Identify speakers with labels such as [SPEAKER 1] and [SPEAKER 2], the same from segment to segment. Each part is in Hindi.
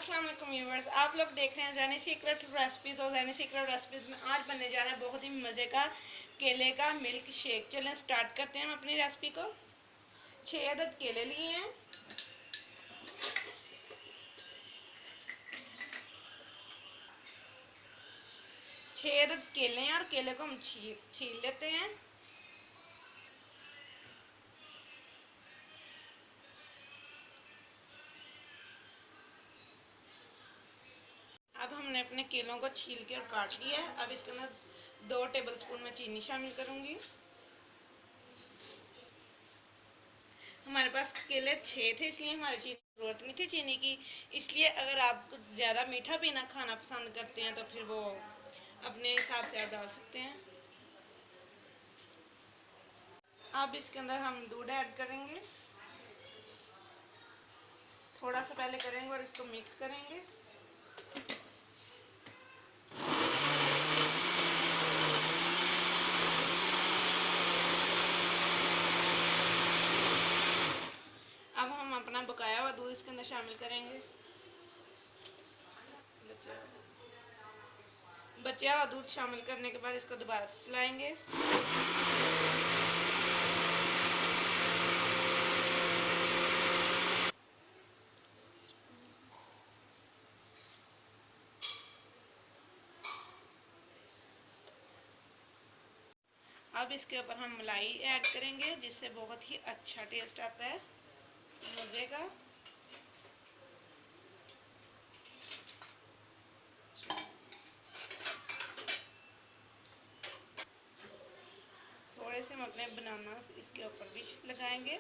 [SPEAKER 1] अस्सलाम वालेकुम व्यूअर्स, आप लोग देख रहे हैं ज़ैनी सीक्रेट रेसिपीज़। और ज़ैनी सीक्रेट रेसिपीज़ में आज बनने जा रहा है बहुत ही मज़े का केले का मिल्क शेक। चलें स्टार्ट करते हैं हम अपनी रेसिपी को। 6 अदद केले लिए हैं। छः अदद केले हैं और केले को हम छील लेते हैं। अब हमने अपने केलों को छील के और काट लिया है। अब इसके अंदर 2 टेबलस्पून में चीनी शामिल करूँगी। हमारे पास केले 6 थे, इसलिए हमारे चीनी की ज़रूरत नहीं थी चीनी की। इसलिए अगर आप ज़्यादा मीठा पीना खाना पसंद करते हैं तो फिर वो अपने हिसाब से आप डाल सकते हैं। अब इसके अंदर हम दूध ऐड करेंगे। थोड़ा सा पहले करेंगे और इसको मिक्स करेंगे। अब हम अपना बकाया हुआ दूध इसके अंदर शामिल करेंगे। बचा हुआ दूध शामिल करने के बाद इसको दोबारा से चलाएंगे। अब इसके ऊपर हम मलाई ऐड करेंगे, जिससे बहुत ही अच्छा टेस्ट आता है मज़े का। थोड़े से हम अपने बनाना इसके ऊपर भी लगाएंगे।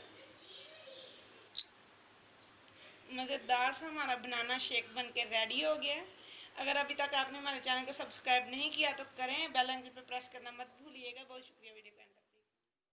[SPEAKER 1] मज़ेदार सा हमारा बनाना शेक बनके रेडी हो गया है। अगर अभी तक आपने हमारे चैनल को सब्सक्राइब नहीं किया तो करें, बेल आइकन पर प्रेस करना मत भूलिएगा। बहुत शुक्रिया वीडियो को